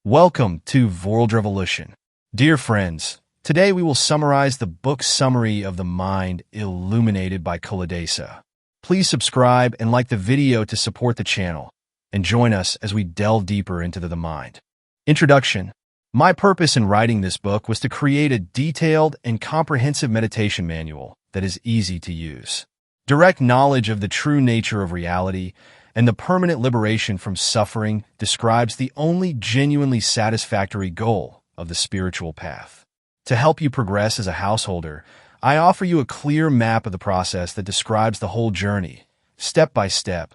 Welcome to World Revolution. Dear friends, today we will summarize the book Summary of the Mind, Illuminated by Culadasa. Please subscribe and like the video to support the channel, and join us as we delve deeper into the mind. Introduction. My purpose in writing this book was to create a detailed and comprehensive meditation manual that is easy to use. Direct knowledge of the true nature of reality and the permanent liberation from suffering describes the only genuinely satisfactory goal of the spiritual path. To help you progress as a householder, I offer you a clear map of the process that describes the whole journey, step by step,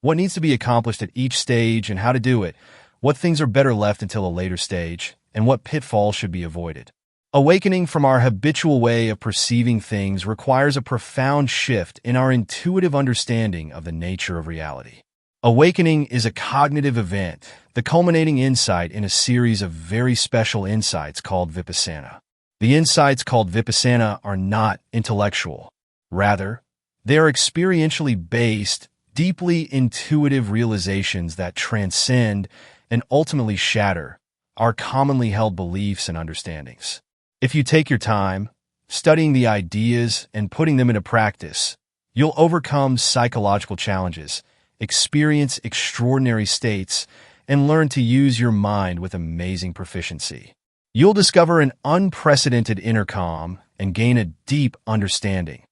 what needs to be accomplished at each stage and how to do it, what things are better left until a later stage, and what pitfalls should be avoided. Awakening from our habitual way of perceiving things requires a profound shift in our intuitive understanding of the nature of reality. Awakening is a cognitive event, the culminating insight in a series of very special insights called vipassana. The insights called vipassana are not intellectual. Rather, they are experientially based, deeply intuitive realizations that transcend and ultimately shatter our commonly held beliefs and understandings. If you take your time, studying the ideas and putting them into practice, you'll overcome psychological challenges, experience extraordinary states, and learn to use your mind with amazing proficiency. You'll discover an unprecedented inner calm and gain a deep understanding,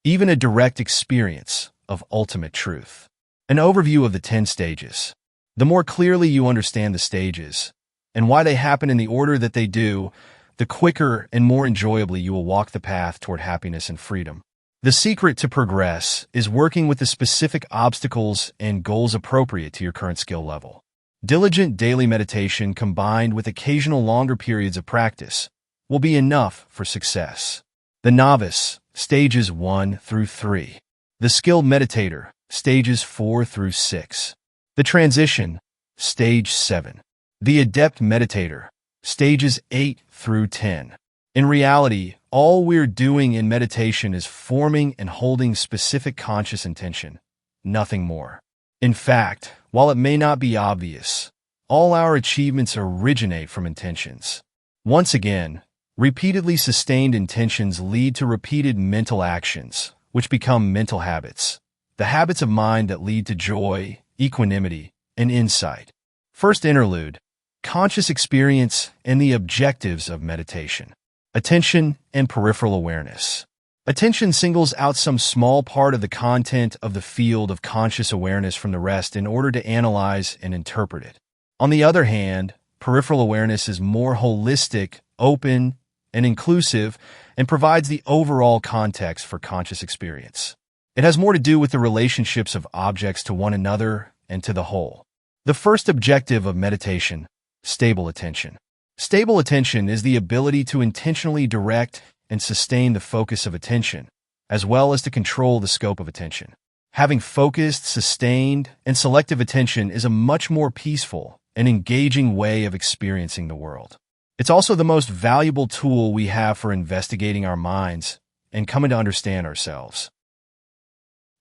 even a direct experience of ultimate truth. An overview of the 10 stages. The more clearly you understand the stages and why they happen in the order that they do, the quicker and more enjoyably you will walk the path toward happiness and freedom. The secret to progress is working with the specific obstacles and goals appropriate to your current skill level. Diligent daily meditation combined with occasional longer periods of practice will be enough for success. The novice, stages 1 through 3. The skilled meditator, stages 4 through 6. The transition, stage 7. The adept meditator, stages 8 through 10. In reality, all we're doing in meditation is forming and holding specific conscious intention, nothing more. In fact, while it may not be obvious, all our achievements originate from intentions. Once again, repeatedly sustained intentions lead to repeated mental actions, which become mental habits, the habits of mind that lead to joy, equanimity, and insight. First interlude. Conscious experience and the objectives of meditation. Attention and peripheral awareness. Attention singles out some small part of the content of the field of conscious awareness from the rest in order to analyze and interpret it. On the other hand, peripheral awareness is more holistic, open, and inclusive, and provides the overall context for conscious experience. It has more to do with the relationships of objects to one another and to the whole. The first objective of meditation. Stable attention. Stable attention is the ability to intentionally direct and sustain the focus of attention, as well as to control the scope of attention. Having focused, sustained, and selective attention is a much more peaceful and engaging way of experiencing the world. It's also the most valuable tool we have for investigating our minds and coming to understand ourselves.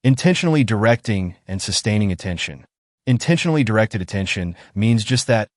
Intentionally directing and sustaining attention. Intentionally directed attention means just that.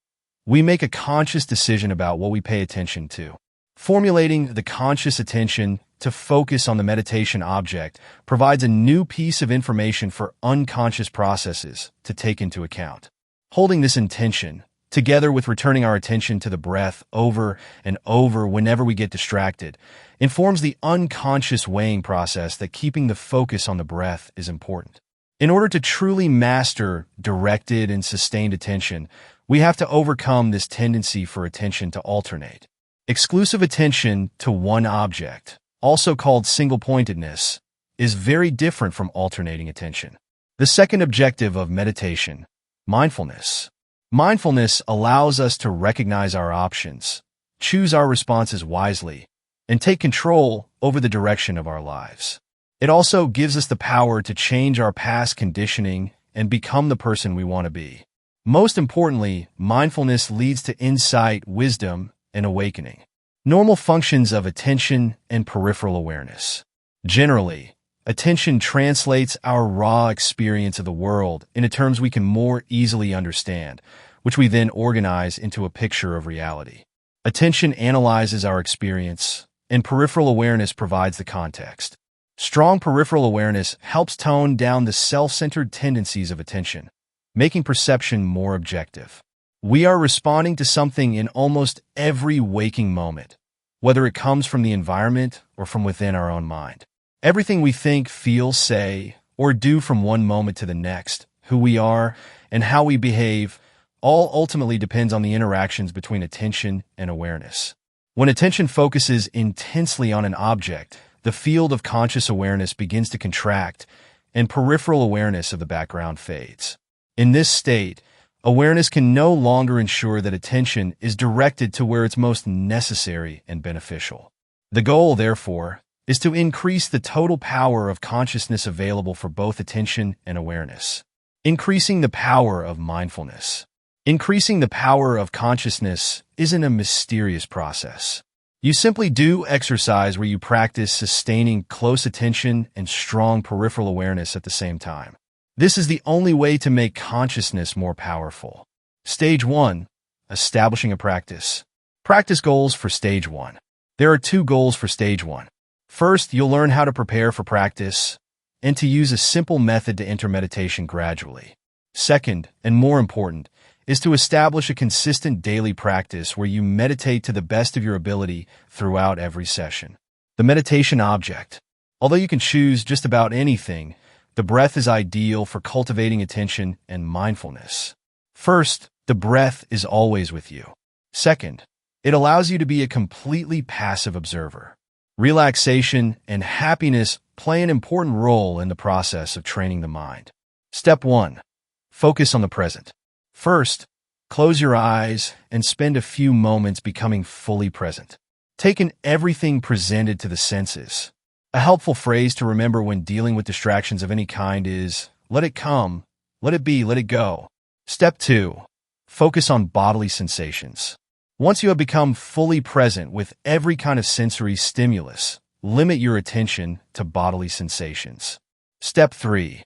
We make a conscious decision about what we pay attention to. Formulating the conscious attention to focus on the meditation object provides a new piece of information for unconscious processes to take into account. Holding this intention, together with returning our attention to the breath over and over whenever we get distracted, informs the unconscious weighing process that keeping the focus on the breath is important. In order to truly master directed and sustained attention, we have to overcome this tendency for attention to alternate. Exclusive attention to one object, also called single-pointedness, is very different from alternating attention. The second objective of meditation, mindfulness. Mindfulness allows us to recognize our options, choose our responses wisely, and take control over the direction of our lives. It also gives us the power to change our past conditioning and become the person we want to be. Most importantly, mindfulness leads to insight, wisdom, and awakening. Normal functions of attention and peripheral awareness. Generally, attention translates our raw experience of the world into terms we can more easily understand, which we then organize into a picture of reality. Attention analyzes our experience, and peripheral awareness provides the context. Strong peripheral awareness helps tone down the self-centered tendencies of attention, making perception more objective. We are responding to something in almost every waking moment, whether it comes from the environment or from within our own mind. Everything we think, feel, say, or do from one moment to the next, who we are, and how we behave, all ultimately depends on the interactions between attention and awareness. When attention focuses intensely on an object, the field of conscious awareness begins to contract, and peripheral awareness of the background fades. In this state, awareness can no longer ensure that attention is directed to where it's most necessary and beneficial. The goal, therefore, is to increase the total power of consciousness available for both attention and awareness. Increasing the power of mindfulness. Increasing the power of consciousness isn't a mysterious process. You simply do exercise where you practice sustaining close attention and strong peripheral awareness at the same time. This is the only way to make consciousness more powerful. Stage 1. Establishing a practice. Practice goals for Stage 1. There are 2 goals for Stage 1. First, you'll learn how to prepare for practice and to use a simple method to enter meditation gradually. Second, and more important, is to establish a consistent daily practice where you meditate to the best of your ability throughout every session. The meditation object. Although you can choose just about anything, the breath is ideal for cultivating attention and mindfulness. First, the breath is always with you. Second, it allows you to be a completely passive observer. Relaxation and happiness play an important role in the process of training the mind. Step 1. Focus on the present. First, close your eyes and spend a few moments becoming fully present. Take in everything presented to the senses. A helpful phrase to remember when dealing with distractions of any kind is, let it come, let it be, let it go. Step 2. Focus on bodily sensations. Once you have become fully present with every kind of sensory stimulus, limit your attention to bodily sensations. Step 3.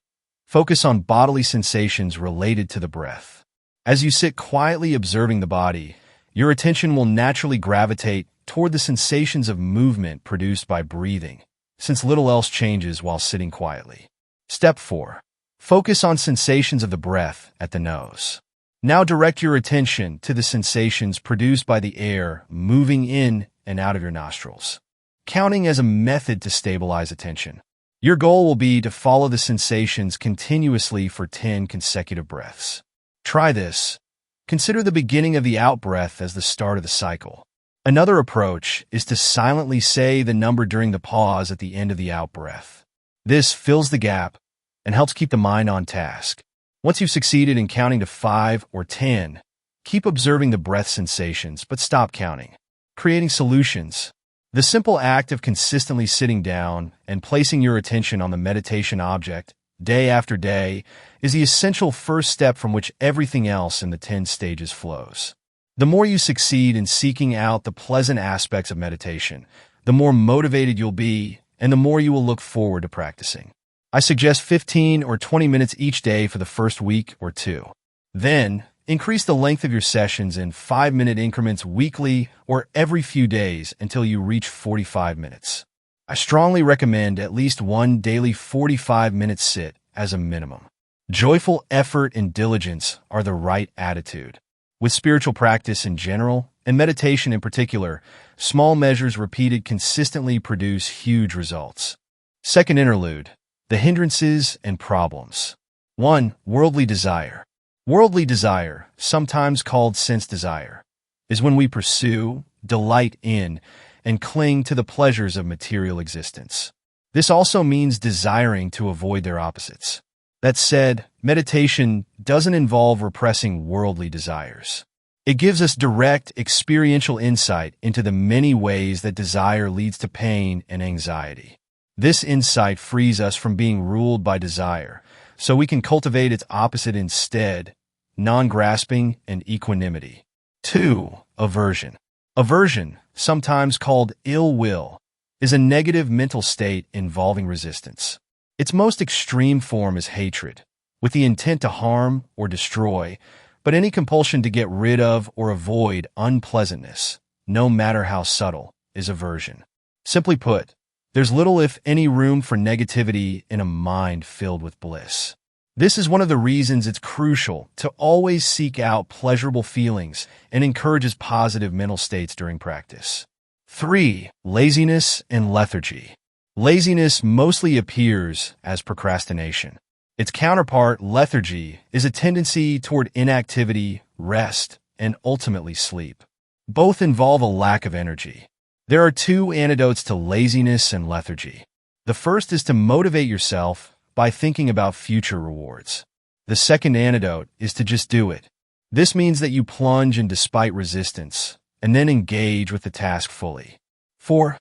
Focus on bodily sensations related to the breath. As you sit quietly observing the body, your attention will naturally gravitate toward the sensations of movement produced by breathing, since little else changes while sitting quietly. Step 4. Focus on sensations of the breath at the nose. Now direct your attention to the sensations produced by the air moving in and out of your nostrils, counting as a method to stabilize attention. Your goal will be to follow the sensations continuously for 10 consecutive breaths. Try this. Consider the beginning of the out-breath as the start of the cycle. Another approach is to silently say the number during the pause at the end of the out-breath. This fills the gap and helps keep the mind on task. Once you've succeeded in counting to 5 or 10, keep observing the breath sensations, but stop counting. Creating solutions. The simple act of consistently sitting down and placing your attention on the meditation object day after day is the essential first step from which everything else in the 10 stages flows. The more you succeed in seeking out the pleasant aspects of meditation, the more motivated you'll be and the more you will look forward to practicing. I suggest 15 or 20 minutes each day for the first week or 2. Then, increase the length of your sessions in 5-minute increments weekly or every few days until you reach 45 minutes. I strongly recommend at least one daily 45-minute sit as a minimum. Joyful effort and diligence are the right attitude. With spiritual practice in general, and meditation in particular, small measures repeated consistently produce huge results. Second interlude, the hindrances and problems. 1. Worldly desire. Worldly desire, sometimes called sense desire, is when we pursue, delight in, and cling to the pleasures of material existence. This also means desiring to avoid their opposites. That said, meditation doesn't involve repressing worldly desires. It gives us direct, experiential insight into the many ways that desire leads to pain and anxiety. This insight frees us from being ruled by desire, so we can cultivate its opposite instead, non-grasping and equanimity. 2. Aversion. Aversion, sometimes called ill will, is a negative mental state involving resistance. Its most extreme form is hatred, with the intent to harm or destroy, but any compulsion to get rid of or avoid unpleasantness, no matter how subtle, is aversion. Simply put, there's little if any room for negativity in a mind filled with bliss. This is one of the reasons it's crucial to always seek out pleasurable feelings and encourages positive mental states during practice. 3. Laziness and lethargy. Laziness mostly appears as procrastination. Its counterpart, lethargy, is a tendency toward inactivity, rest, and ultimately sleep. Both involve a lack of energy. There are two antidotes to laziness and lethargy. The first is to motivate yourself by thinking about future rewards. The second antidote is to just do it. This means that you plunge in despite resistance, and then engage with the task fully. 4.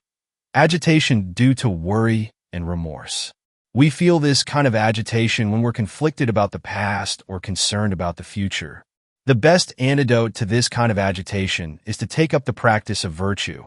Agitation due to worry and remorse. We feel this kind of agitation when we're conflicted about the past or concerned about the future. The best antidote to this kind of agitation is to take up the practice of virtue.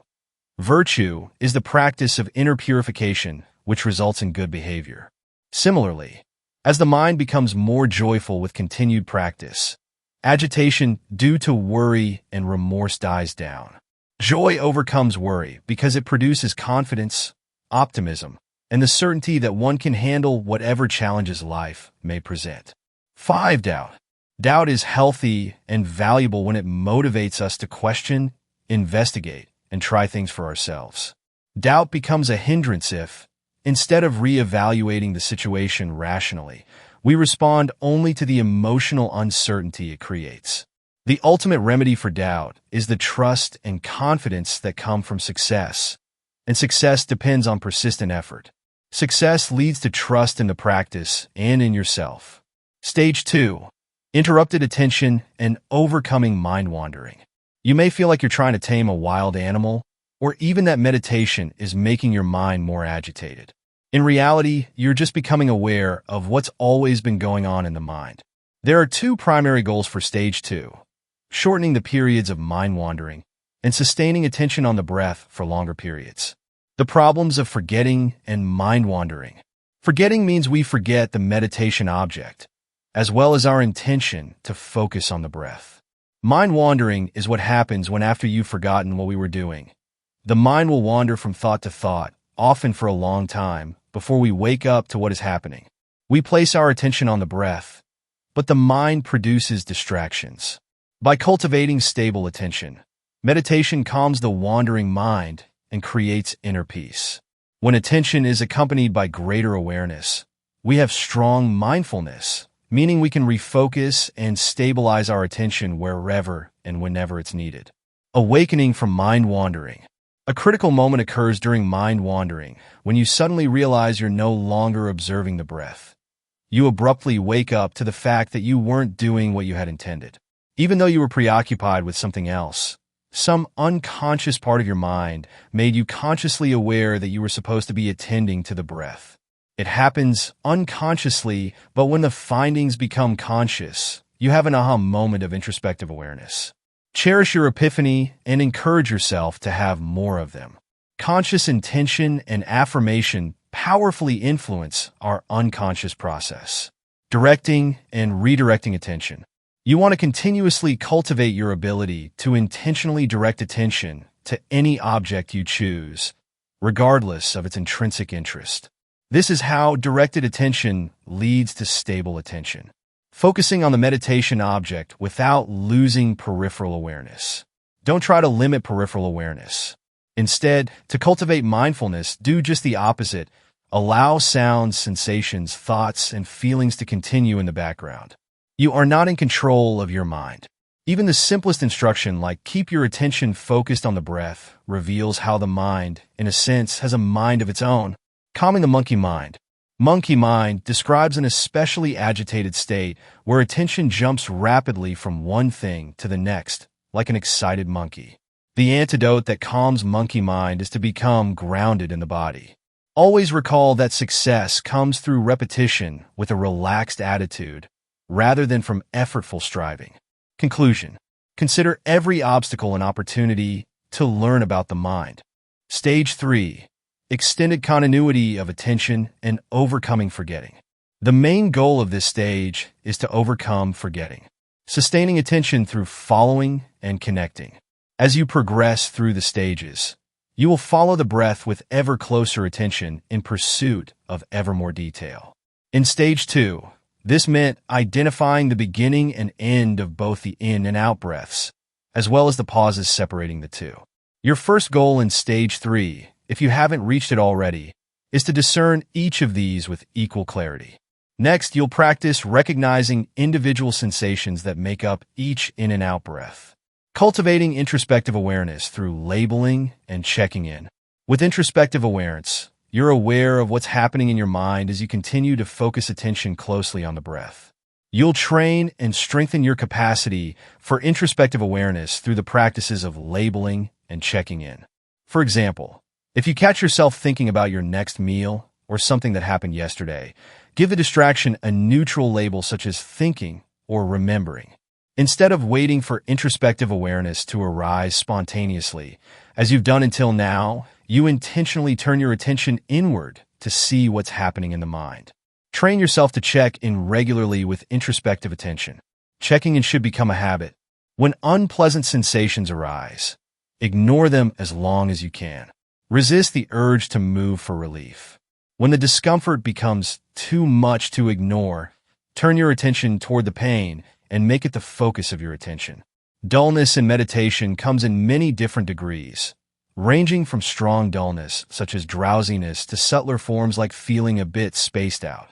Virtue is the practice of inner purification, which results in good behavior. Similarly, as the mind becomes more joyful with continued practice, agitation due to worry and remorse dies down. Joy overcomes worry because it produces confidence, optimism, and the certainty that one can handle whatever challenges life may present. 5. Doubt. Doubt is healthy and valuable when it motivates us to question, investigate, and try things for ourselves. Doubt becomes a hindrance if, instead of reevaluating the situation rationally, we respond only to the emotional uncertainty it creates. The ultimate remedy for doubt is the trust and confidence that come from success, and success depends on persistent effort. Success leads to trust in the practice and in yourself. Stage 2. Interrupted attention and overcoming mind wandering. You may feel like you're trying to tame a wild animal, or even that meditation is making your mind more agitated. In reality, you're just becoming aware of what's always been going on in the mind. There are two primary goals for Stage 2. Shortening the periods of mind wandering, and sustaining attention on the breath for longer periods. The problems of forgetting and mind wandering. Forgetting means we forget the meditation object, as well as our intention to focus on the breath. Mind wandering is what happens when after you've forgotten what we were doing. The mind will wander from thought to thought, often for a long time, before we wake up to what is happening. We place our attention on the breath, but the mind produces distractions. By cultivating stable attention, meditation calms the wandering mind and creates inner peace. When attention is accompanied by greater awareness, we have strong mindfulness, meaning we can refocus and stabilize our attention wherever and whenever it's needed. Awakening from mind wandering. A critical moment occurs during mind wandering when you suddenly realize you're no longer observing the breath. You abruptly wake up to the fact that you weren't doing what you had intended. Even though you were preoccupied with something else, some unconscious part of your mind made you consciously aware that you were supposed to be attending to the breath. It happens unconsciously, but when the findings become conscious, you have an aha moment of introspective awareness. Cherish your epiphany and encourage yourself to have more of them. Conscious intention and affirmation powerfully influence our unconscious process. Directing and redirecting attention. You want to continuously cultivate your ability to intentionally direct attention to any object you choose, regardless of its intrinsic interest. This is how directed attention leads to stable attention. Focusing on the meditation object without losing peripheral awareness. Don't try to limit peripheral awareness. Instead, to cultivate mindfulness, do just the opposite. Allow sounds, sensations, thoughts, and feelings to continue in the background. You are not in control of your mind. Even the simplest instruction, like keep your attention focused on the breath, reveals how the mind, in a sense, has a mind of its own. Calming the monkey mind. Monkey mind describes an especially agitated state where attention jumps rapidly from one thing to the next, like an excited monkey. The antidote that calms monkey mind is to become grounded in the body. Always recall that success comes through repetition with a relaxed attitude, rather than from effortful striving. Conclusion. Consider every obstacle an opportunity to learn about the mind. Stage 3. Extended continuity of attention and overcoming forgetting. The main goal of this stage is to overcome forgetting. sustaining attention through following and connecting. As you progress through the stages, you will follow the breath with ever closer attention in pursuit of ever more detail. In Stage 2, this meant identifying the beginning and end of both the in and out breaths, as well as the pauses separating the two. Your first goal in Stage 3, if you haven't reached it already, is to discern each of these with equal clarity. Next, you'll practice recognizing individual sensations that make up each in and out breath, cultivating introspective awareness through labeling and checking in. With introspective awareness, you're aware of what's happening in your mind as you continue to focus attention closely on the breath. You'll train and strengthen your capacity for introspective awareness through the practices of labeling and checking in. For example, if you catch yourself thinking about your next meal or something that happened yesterday, give the distraction a neutral label such as thinking or remembering. Instead of waiting for introspective awareness to arise spontaneously, as you've done until now, you intentionally turn your attention inward to see what's happening in the mind. Train yourself to check in regularly with introspective attention. Checking in should become a habit. When unpleasant sensations arise, ignore them as long as you can. Resist the urge to move for relief. When the discomfort becomes too much to ignore, turn your attention toward the pain and make it the focus of your attention. Dullness in meditation comes in many different degrees, ranging from strong dullness, such as drowsiness, to subtler forms like feeling a bit spaced out.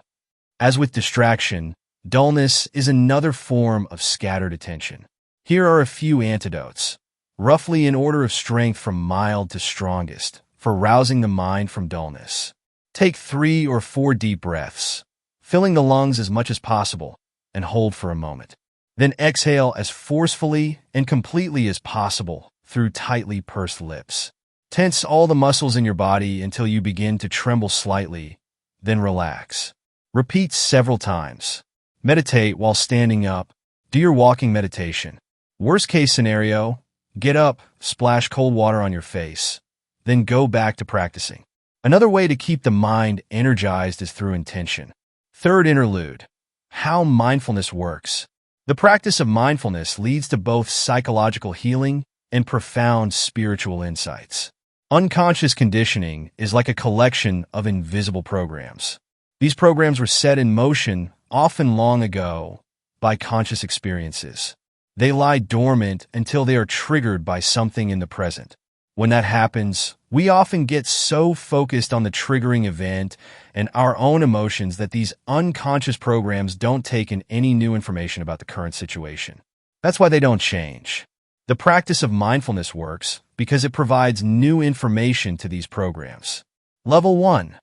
As with distraction, dullness is another form of scattered attention. Here are a few antidotes, roughly in order of strength from mild to strongest, for rousing the mind from dullness. Take 3 or 4 deep breaths, filling the lungs as much as possible, and hold for a moment. Then exhale as forcefully and completely as possible through tightly pursed lips. Tense all the muscles in your body until you begin to tremble slightly, then relax. Repeat several times. Meditate while standing up. Do your walking meditation. Worst case scenario, get up, splash cold water on your face, then go back to practicing. Another way to keep the mind energized is through intention. Third interlude, how mindfulness works. The practice of mindfulness leads to both psychological healing and profound spiritual insights. Unconscious conditioning is like a collection of invisible programs. These programs were set in motion, often long ago, by conscious experiences. They lie dormant until they are triggered by something in the present. When that happens, we often get so focused on the triggering event and our own emotions that these unconscious programs don't take in any new information about the current situation. That's why they don't change. The practice of mindfulness works because it provides new information to these programs. Level 1.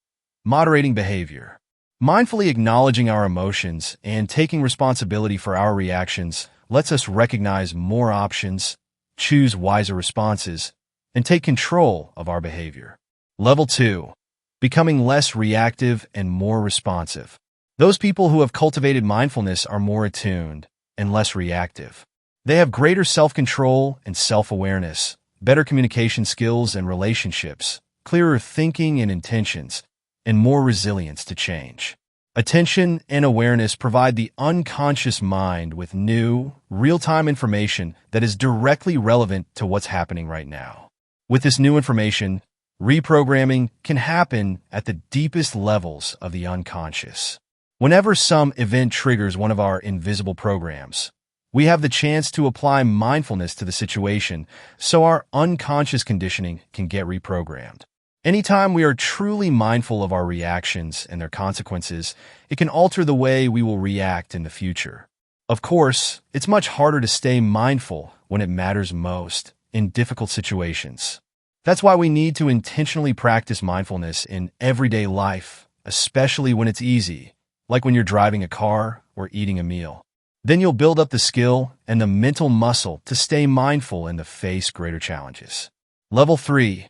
Moderating behavior. Mindfully acknowledging our emotions and taking responsibility for our reactions lets us recognize more options, choose wiser responses, and take control of our behavior. Level 2. Becoming less reactive and more responsive. Those people who have cultivated mindfulness are more attuned and less reactive. They have greater self-control and self-awareness, better communication skills and relationships, clearer thinking and intentions, and more resilience to change. Attention and awareness provide the unconscious mind with new, real-time information that is directly relevant to what's happening right now. With this new information, reprogramming can happen at the deepest levels of the unconscious. Whenever some event triggers one of our invisible programs, we have the chance to apply mindfulness to the situation so our unconscious conditioning can get reprogrammed. Anytime we are truly mindful of our reactions and their consequences, it can alter the way we will react in the future. Of course, it's much harder to stay mindful when it matters most in difficult situations. That's why we need to intentionally practice mindfulness in everyday life, especially when it's easy, like when you're driving a car or eating a meal. Then you'll build up the skill and the mental muscle to stay mindful and to face greater challenges. Level 3.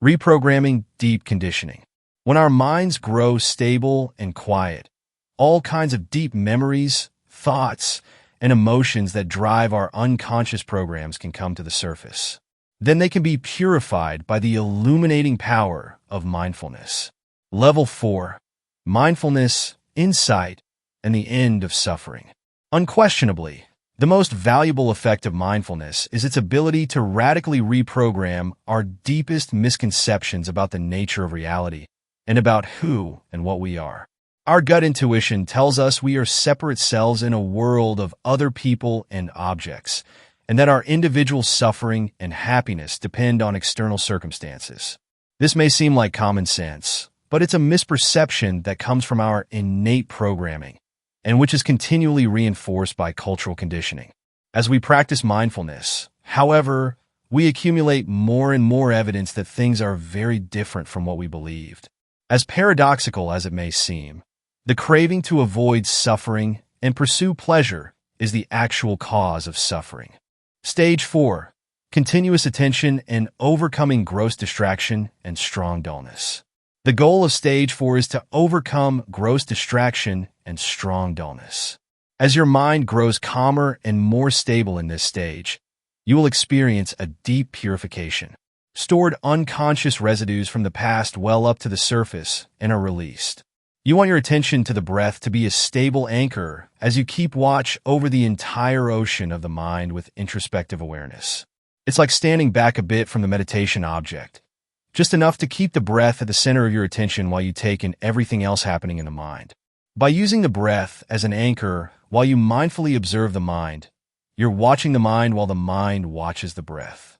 Reprogramming deep conditioning. When our minds grow stable and quiet, all kinds of deep memories, thoughts, and emotions that drive our unconscious programs can come to the surface. Then they can be purified by the illuminating power of mindfulness. Level 4. Mindfulness, insight, and the end of suffering. Unquestionably, The most valuable effect of mindfulness is its ability to radically reprogram our deepest misconceptions about the nature of reality and about who and what we are. Our gut intuition tells us we are separate selves in a world of other people and objects, and that our individual suffering and happiness depend on external circumstances. This may seem like common sense, but it's a misperception that comes from our innate programming, and which is continually reinforced by cultural conditioning. As we practice mindfulness, however, we accumulate more and more evidence that things are very different from what we believed. As paradoxical as it may seem, the craving to avoid suffering and pursue pleasure is the actual cause of suffering. Stage 4. Continuous attention and overcoming gross distraction and strong dullness. The goal of Stage 4 is to overcome gross distraction and strong dullness. As your mind grows calmer and more stable in this stage, you will experience a deep purification. Stored unconscious residues from the past well up to the surface and are released. You want your attention to the breath to be a stable anchor as you keep watch over the entire ocean of the mind with introspective awareness. It's like standing back a bit from the meditation object, just enough to keep the breath at the center of your attention while you take in everything else happening in the mind. By using the breath as an anchor while you mindfully observe the mind, you're watching the mind while the mind watches the breath.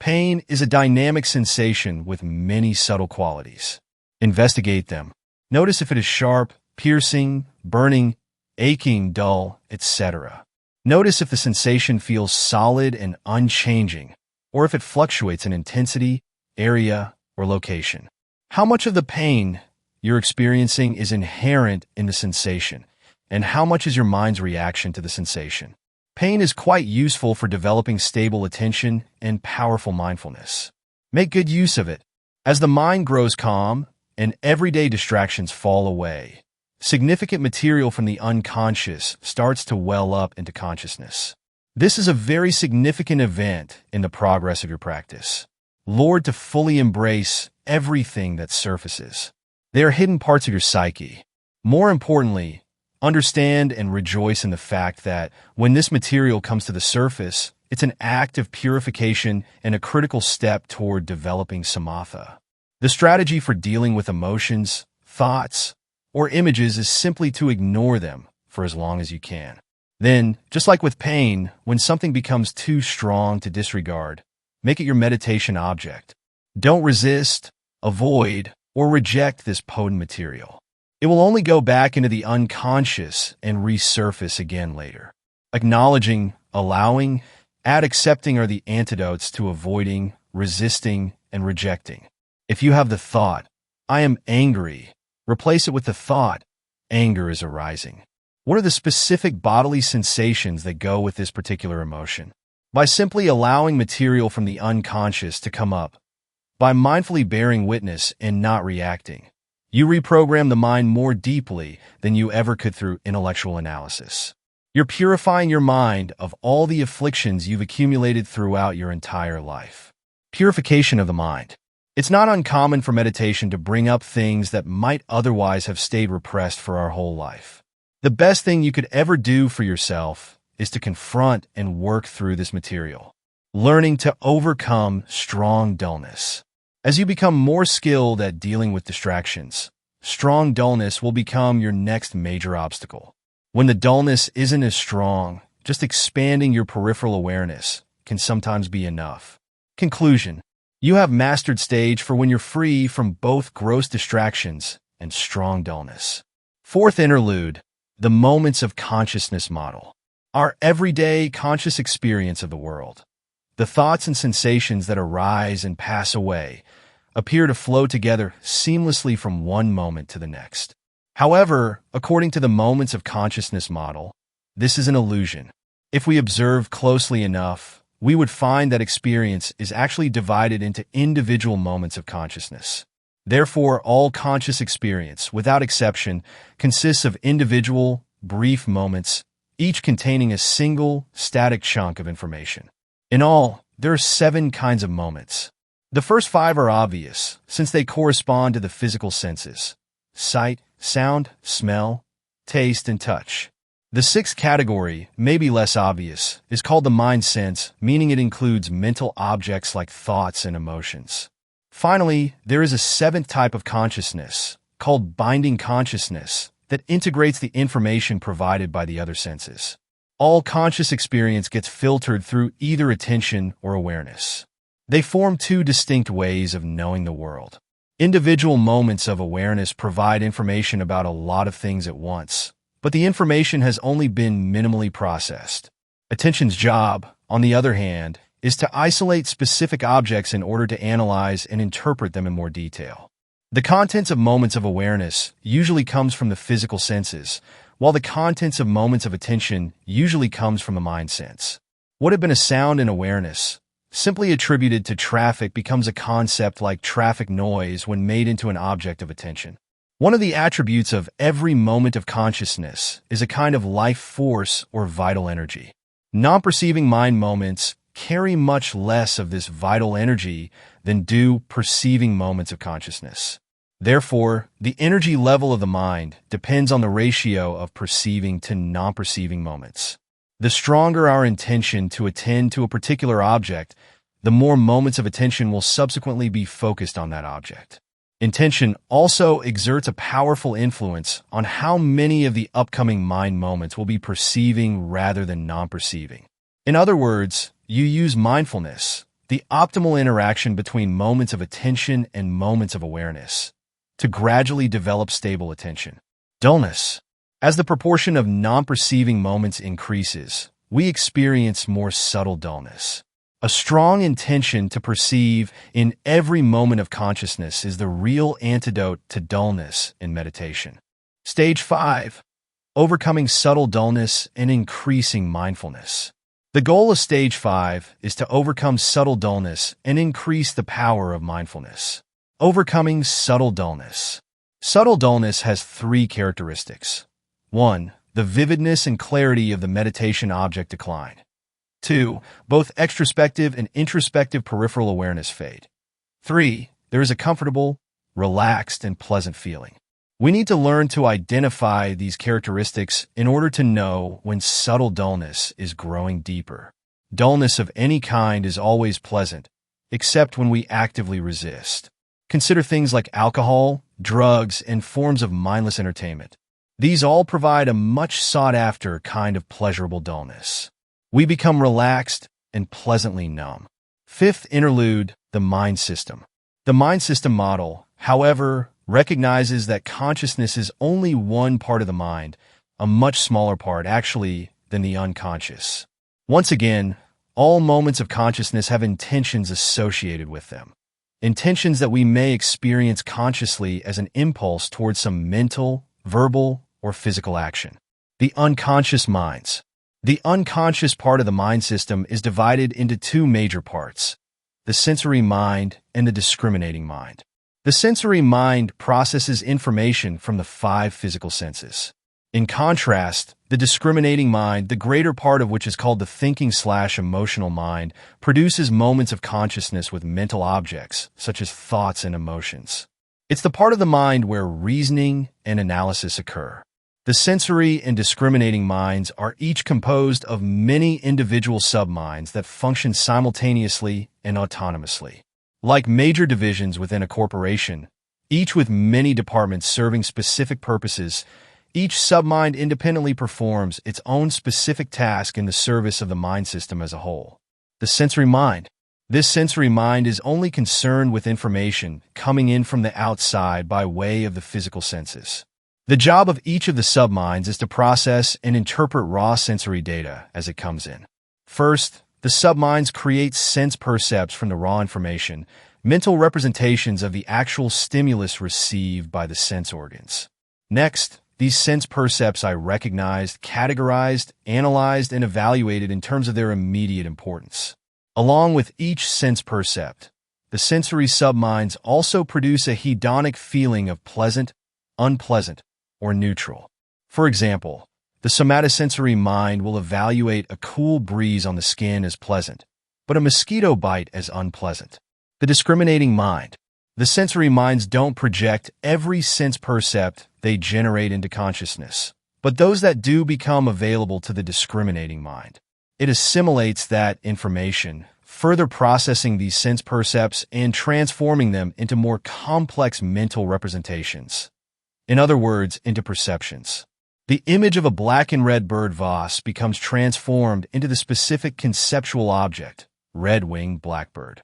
Pain is a dynamic sensation with many subtle qualities. Investigate them. Notice if it is sharp, piercing, burning, aching, dull, etc. Notice if the sensation feels solid and unchanging, or if it fluctuates in intensity, area, or location. How much of the pain you're experiencing is inherent in the sensation, and how much is your mind's reaction to the sensation? Pain is quite useful for developing stable attention and powerful mindfulness. Make good use of it. As the mind grows calm and everyday distractions fall away, significant material from the unconscious starts to well up into consciousness. This is a very significant event in the progress of your practice. Learn to fully embrace everything that surfaces. They are hidden parts of your psyche. More importantly, understand and rejoice in the fact that when this material comes to the surface, it's an act of purification and a critical step toward developing samadhi. The strategy for dealing with emotions, thoughts, or images is simply to ignore them for as long as you can. Then, just like with pain, when something becomes too strong to disregard, make it your meditation object. Don't resist, avoid, or reject this potent material. It will only go back into the unconscious and resurface again later. Acknowledging, allowing, and accepting are the antidotes to avoiding, resisting, and rejecting. If you have the thought, I am angry, replace it with the thought, anger is arising. What are the specific bodily sensations that go with this particular emotion? By simply allowing material from the unconscious to come up, by mindfully bearing witness and not reacting, you reprogram the mind more deeply than you ever could through intellectual analysis. You're purifying your mind of all the afflictions you've accumulated throughout your entire life. Purification of the mind. It's not uncommon for meditation to bring up things that might otherwise have stayed repressed for our whole life. The best thing you could ever do for yourself is to confront and work through this material, learning to overcome strong dullness. As you become more skilled at dealing with distractions, strong dullness will become your next major obstacle. When the dullness isn't as strong, just expanding your peripheral awareness can sometimes be enough. Conclusion. You have mastered stage for when you're free from both gross distractions and strong dullness. Fourth interlude, the moments of consciousness model. Our everyday conscious experience of the world. The thoughts and sensations that arise and pass away appear to flow together seamlessly from one moment to the next. However, according to the moments of consciousness model, this is an illusion. If we observe closely enough, we would find that experience is actually divided into individual moments of consciousness. Therefore, all conscious experience, without exception, consists of individual, brief moments, each containing a single, static chunk of information. In all, there are 7 kinds of moments. The first 5 are obvious, since they correspond to the physical senses: sight, sound, smell, taste, and touch. The sixth category, maybe less obvious, is called the mind sense, meaning it includes mental objects like thoughts and emotions. Finally, there is a seventh type of consciousness, called binding consciousness, that integrates the information provided by the other senses. All conscious experience gets filtered through either attention or awareness. They form two distinct ways of knowing the world. Individual moments of awareness provide information about a lot of things at once, but the information has only been minimally processed. Attention's job, on the other hand, is to isolate specific objects in order to analyze and interpret them in more detail. The contents of moments of awareness usually comes from the physical senses, while the contents of moments of attention usually comes from the mind sense. What had been a sound in awareness, simply attributed to traffic, becomes a concept like traffic noise when made into an object of attention. One of the attributes of every moment of consciousness is a kind of life force or vital energy. Non-perceiving mind moments carry much less of this vital energy than do perceiving moments of consciousness. Therefore, the energy level of the mind depends on the ratio of perceiving to non-perceiving moments. The stronger our intention to attend to a particular object, the more moments of attention will subsequently be focused on that object. Intention also exerts a powerful influence on how many of the upcoming mind moments will be perceiving rather than non-perceiving. In other words, you use mindfulness, the optimal interaction between moments of attention and moments of awareness, to gradually develop stable attention. Dullness. As the proportion of non-perceiving moments increases, we experience more subtle dullness. A strong intention to perceive in every moment of consciousness is the real antidote to dullness in meditation. Stage 5. Overcoming subtle dullness and increasing mindfulness. The goal of Stage 5 is to overcome subtle dullness and increase the power of mindfulness. Overcoming subtle dullness. Subtle dullness has three characteristics. 1. The vividness and clarity of the meditation object decline. 2. Both extrospective and introspective peripheral awareness fade. 3. There is a comfortable, relaxed, and pleasant feeling. We need to learn to identify these characteristics in order to know when subtle dullness is growing deeper. Dullness of any kind is always pleasant, except when we actively resist. Consider things like alcohol, drugs, and forms of mindless entertainment. These all provide a much sought-after kind of pleasurable dullness. We become relaxed and pleasantly numb. Fifth interlude, the mind system. The mind system model, however, recognizes that consciousness is only one part of the mind, a much smaller part, actually, than the unconscious. Once again, all moments of consciousness have intentions associated with them. Intentions that we may experience consciously as an impulse towards some mental, verbal, or physical action. The unconscious minds. The unconscious part of the mind system is divided into two major parts, the sensory mind and the discriminating mind. The sensory mind processes information from the 5 physical senses. In contrast, the discriminating mind, the greater part of which is called the thinking/emotional mind, produces moments of consciousness with mental objects, such as thoughts and emotions. It's the part of the mind where reasoning and analysis occur. The sensory and discriminating minds are each composed of many individual subminds that function simultaneously and autonomously. Like major divisions within a corporation, each with many departments serving specific purposes, each submind independently performs its own specific task in the service of the mind system as a whole. The sensory mind. This sensory mind is only concerned with information coming in from the outside by way of the physical senses. The job of each of the subminds is to process and interpret raw sensory data as it comes in. First, the subminds create sense percepts from the raw information, mental representations of the actual stimulus received by the sense organs. Next, these sense percepts are recognized, categorized, analyzed, and evaluated in terms of their immediate importance. Along with each sense percept, the sensory subminds also produce a hedonic feeling of pleasant, unpleasant, or neutral. For example, the somatosensory mind will evaluate a cool breeze on the skin as pleasant, but a mosquito bite as unpleasant. The discriminating mind. The sensory minds don't project every sense percept they generate into consciousness, but those that do become available to the discriminating mind. It assimilates that information, further processing these sense percepts and transforming them into more complex mental representations. In other words, into perceptions. The image of a black and red bird vase becomes transformed into the specific conceptual object, red-winged blackbird.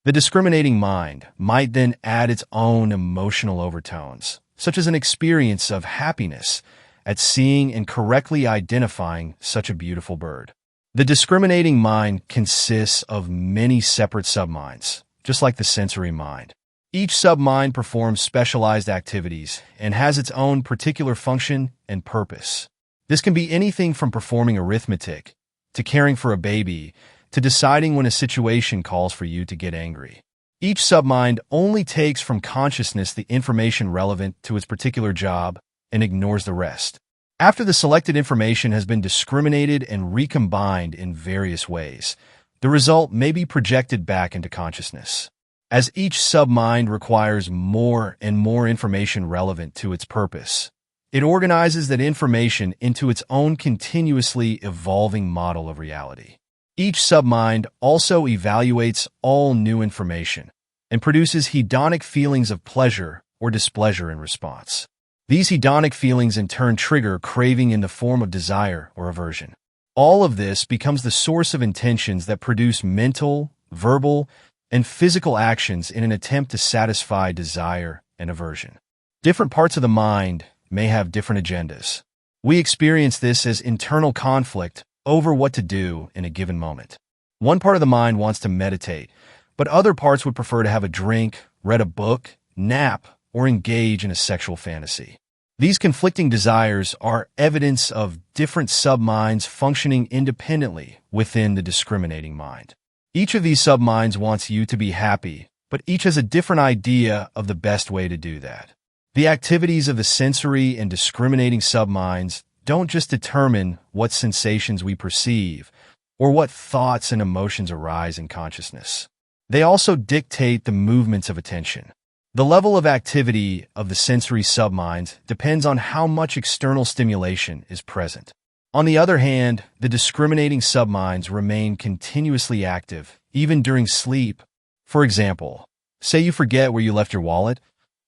The discriminating mind might then add its own emotional overtones, such as an experience of happiness at seeing and correctly identifying such a beautiful bird. The discriminating mind consists of many separate subminds, just like the sensory mind. Each submind performs specialized activities and has its own particular function and purpose. This can be anything from performing arithmetic, to caring for a baby, to deciding when a situation calls for you to get angry. Each submind only takes from consciousness the information relevant to its particular job and ignores the rest. After the selected information has been discriminated and recombined in various ways, the result may be projected back into consciousness. As each submind requires more and more information relevant to its purpose, it organizes that information into its own continuously evolving model of reality. Each submind also evaluates all new information and produces hedonic feelings of pleasure or displeasure in response. These hedonic feelings in turn trigger craving in the form of desire or aversion. All of this becomes the source of intentions that produce mental, verbal, and physical actions in an attempt to satisfy desire and aversion. Different parts of the mind may have different agendas. We experience this as internal conflict over what to do in a given moment. One part of the mind wants to meditate, but other parts would prefer to have a drink, read a book, nap, or engage in a sexual fantasy. These conflicting desires are evidence of different subminds functioning independently within the discriminating mind. Each of these subminds wants you to be happy, but each has a different idea of the best way to do that. The activities of the sensory and discriminating subminds don't just determine what sensations we perceive or what thoughts and emotions arise in consciousness. They also dictate the movements of attention. The level of activity of the sensory subminds depends on how much external stimulation is present. On the other hand, the discriminating subminds remain continuously active, even during sleep. For example, say you forget where you left your wallet,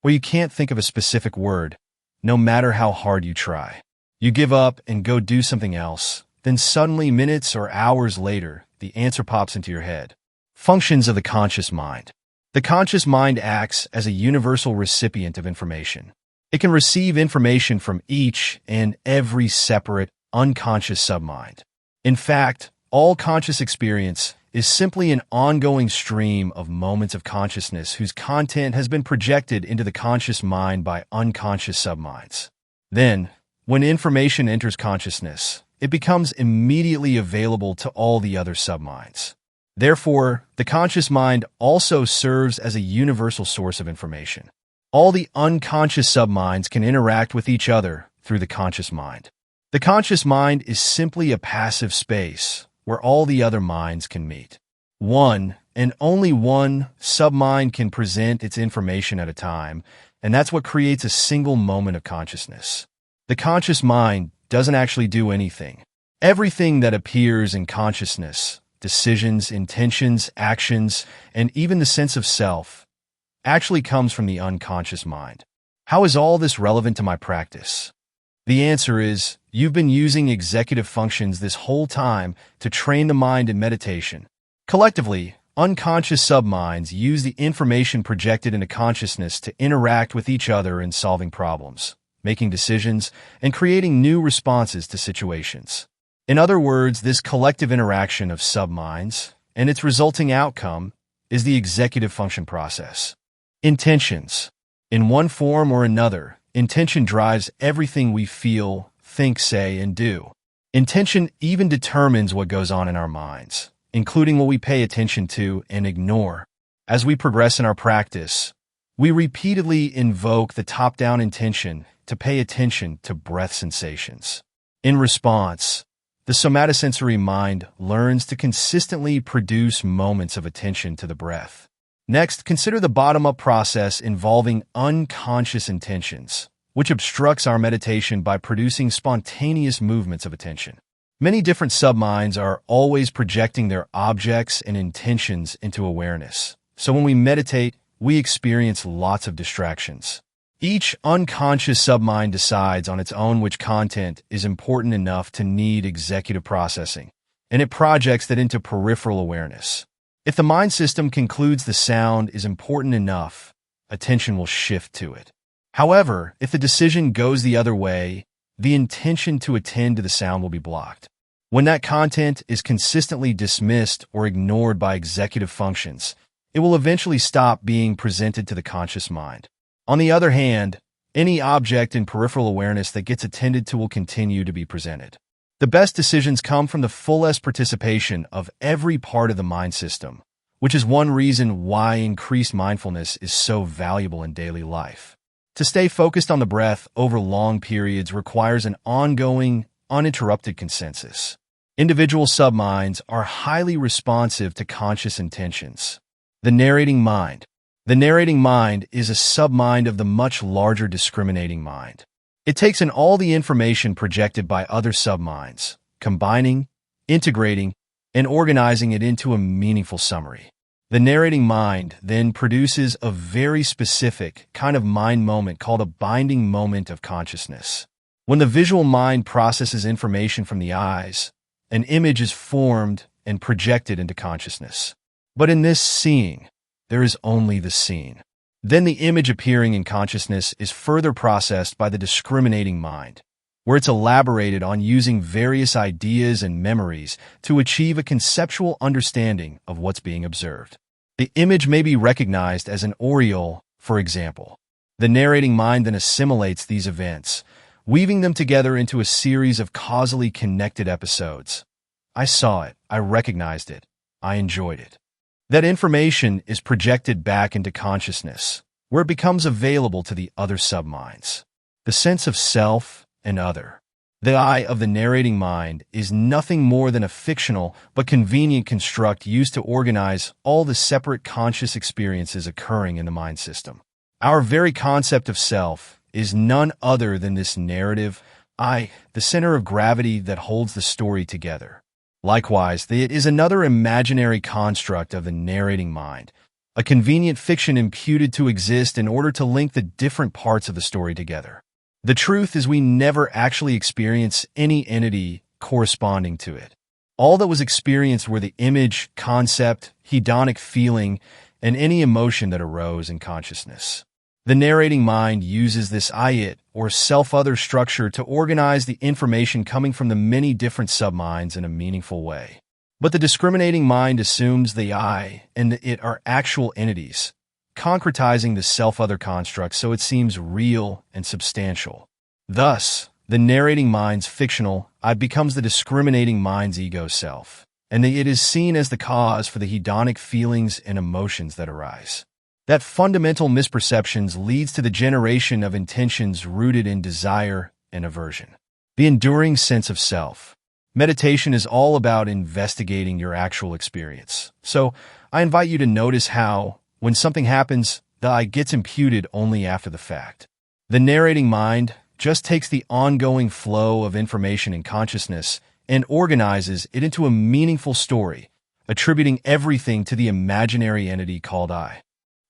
or you can't think of a specific word, no matter how hard you try. You give up and go do something else, then suddenly minutes or hours later, the answer pops into your head. Functions of the conscious mind. The conscious mind acts as a universal recipient of information. It can receive information from each and every separate, unconscious submind. In fact, all conscious experience is simply an ongoing stream of moments of consciousness whose content has been projected into the conscious mind by unconscious subminds. Then, when information enters consciousness, it becomes immediately available to all the other subminds. Therefore, the conscious mind also serves as a universal source of information. All the unconscious subminds can interact with each other through the conscious mind. The conscious mind is simply a passive space where all the other minds can meet. One, and only one, submind can present its information at a time, and that's what creates a single moment of consciousness. The conscious mind doesn't actually do anything. Everything that appears in consciousness, decisions, intentions, actions, and even the sense of self, actually comes from the unconscious mind. How is all this relevant to my practice? The answer is, you've been using executive functions this whole time to train the mind in meditation. Collectively, unconscious subminds use the information projected into consciousness to interact with each other in solving problems, making decisions, and creating new responses to situations. In other words, this collective interaction of subminds and its resulting outcome is the executive function process. Intentions. In one form or another, intention drives everything we feel, think, say, and do. Intention even determines what goes on in our minds, including what we pay attention to and ignore. As we progress in our practice, we repeatedly invoke the top-down intention to pay attention to breath sensations. In response, the somatosensory mind learns to consistently produce moments of attention to the breath. Next, consider the bottom-up process involving unconscious intentions, which obstructs our meditation by producing spontaneous movements of attention. Many different subminds are always projecting their objects and intentions into awareness. So when we meditate, we experience lots of distractions. Each unconscious submind decides on its own which content is important enough to need executive processing, and it projects that into peripheral awareness. If the mind system concludes the sound is important enough, attention will shift to it. However, if the decision goes the other way, the intention to attend to the sound will be blocked. When that content is consistently dismissed or ignored by executive functions, it will eventually stop being presented to the conscious mind. On the other hand, any object in peripheral awareness that gets attended to will continue to be presented. The best decisions come from the fullest participation of every part of the mind system, which is one reason why increased mindfulness is so valuable in daily life. To stay focused on the breath over long periods requires an ongoing, uninterrupted consensus. Individual subminds are highly responsive to conscious intentions. The narrating mind. The narrating mind is a submind of the much larger discriminating mind. It takes in all the information projected by other subminds, combining, integrating, and organizing it into a meaningful summary. The narrating mind then produces a very specific kind of mind moment called a binding moment of consciousness. When the visual mind processes information from the eyes, an image is formed and projected into consciousness. But in this seeing, there is only the seen. Then the image appearing in consciousness is further processed by the discriminating mind, where it's elaborated on using various ideas and memories to achieve a conceptual understanding of what's being observed. The image may be recognized as an aureole, for example. The narrating mind then assimilates these events, weaving them together into a series of causally connected episodes. I saw it, I recognized it, I enjoyed it. That information is projected back into consciousness, where it becomes available to the other subminds. The sense of self and other. The I of the narrating mind is nothing more than a fictional but convenient construct used to organize all the separate conscious experiences occurring in the mind system. Our very concept of self is none other than this narrative I, the center of gravity that holds the story together. Likewise, it is another imaginary construct of the narrating mind, a convenient fiction imputed to exist in order to link the different parts of the story together. The truth is we never actually experience any entity corresponding to it. All that was experienced were the image, concept, hedonic feeling, and any emotion that arose in consciousness. The narrating mind uses this I-it, or self-other structure to organize the information coming from the many different subminds in a meaningful way. But the discriminating mind assumes the I and the it are actual entities, concretizing the self-other construct so it seems real and substantial. Thus, the narrating mind's fictional I becomes the discriminating mind's ego self, and the it is seen as the cause for the hedonic feelings and emotions that arise. That fundamental misperceptions leads to the generation of intentions rooted in desire and aversion. The enduring sense of self. Meditation is all about investigating your actual experience. So, I invite you to notice how, when something happens, the I gets imputed only after the fact. The narrating mind just takes the ongoing flow of information in consciousness and organizes it into a meaningful story, attributing everything to the imaginary entity called I.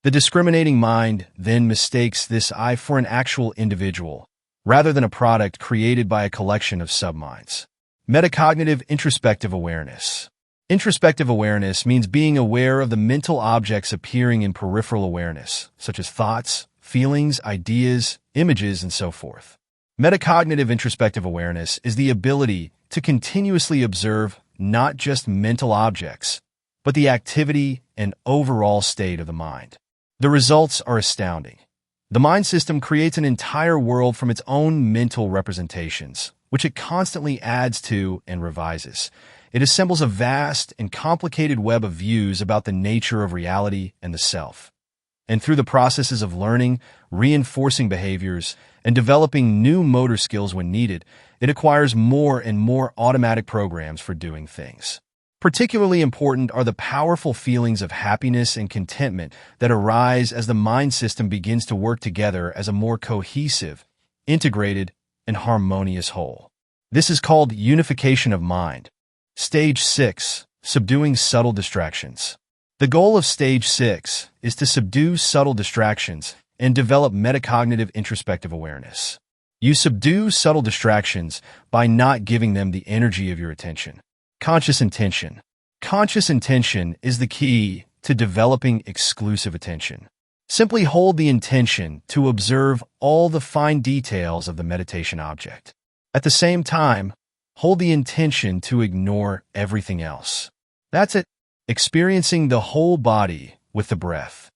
The discriminating mind then mistakes this I for an actual individual, rather than a product created by a collection of subminds. Metacognitive introspective awareness. Introspective awareness means being aware of the mental objects appearing in peripheral awareness, such as thoughts, feelings, ideas, images, and so forth. Metacognitive introspective awareness is the ability to continuously observe not just mental objects, but the activity and overall state of the mind. The results are astounding. The mind system creates an entire world from its own mental representations, which it constantly adds to and revises. It assembles a vast and complicated web of views about the nature of reality and the self. And through the processes of learning, reinforcing behaviors, and developing new motor skills when needed, it acquires more and more automatic programs for doing things. Particularly important are the powerful feelings of happiness and contentment that arise as the mind system begins to work together as a more cohesive, integrated, and harmonious whole. This is called unification of mind. Stage 6. Subduing subtle distractions. The goal of Stage 6 is to subdue subtle distractions and develop metacognitive introspective awareness. You subdue subtle distractions by not giving them the energy of your attention. Conscious intention. Conscious intention is the key to developing exclusive attention. Simply hold the intention to observe all the fine details of the meditation object. At the same time, hold the intention to ignore everything else. That's it. Experiencing the whole body with the breath.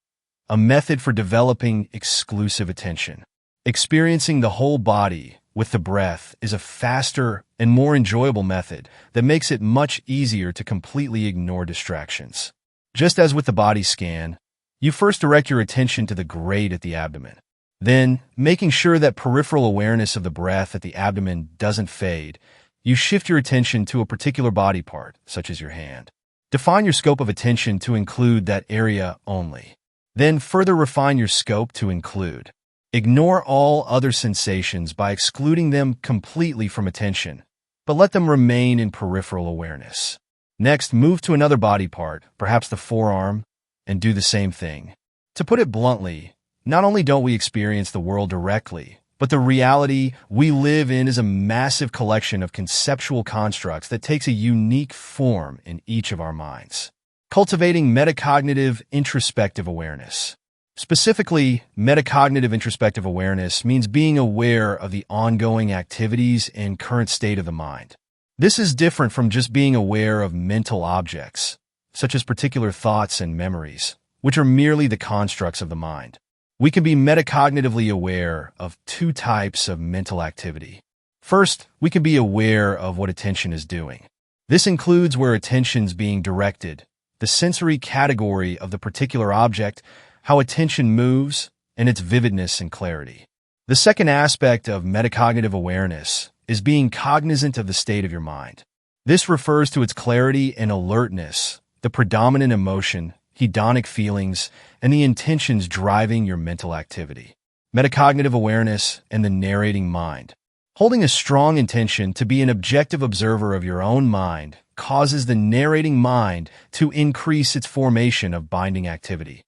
A method for developing exclusive attention. Experiencing the whole body with the breath is a faster and more enjoyable method that makes it much easier to completely ignore distractions. Just as with the body scan, you first direct your attention to the grade at the abdomen. Then, making sure that peripheral awareness of the breath at the abdomen doesn't fade, you shift your attention to a particular body part, such as your hand. Define your scope of attention to include that area only. Then further refine your scope to include. Ignore all other sensations by excluding them completely from attention, but let them remain in peripheral awareness. Next, move to another body part, perhaps the forearm, and do the same thing. To put it bluntly, not only don't we experience the world directly, but the reality we live in is a massive collection of conceptual constructs that takes a unique form in each of our minds. Cultivating metacognitive introspective awareness. Specifically, metacognitive introspective awareness means being aware of the ongoing activities and current state of the mind. This is different from just being aware of mental objects, such as particular thoughts and memories, which are merely the constructs of the mind. We can be metacognitively aware of two types of mental activity. First, we can be aware of what attention is doing. This includes where attention's being directed, the sensory category of the particular object, how attention moves, and its vividness and clarity. The second aspect of metacognitive awareness is being cognizant of the state of your mind. This refers to its clarity and alertness, the predominant emotion, hedonic feelings, and the intentions driving your mental activity. Metacognitive awareness and the narrating mind. Holding a strong intention to be an objective observer of your own mind causes the narrating mind to increase its formation of binding activity,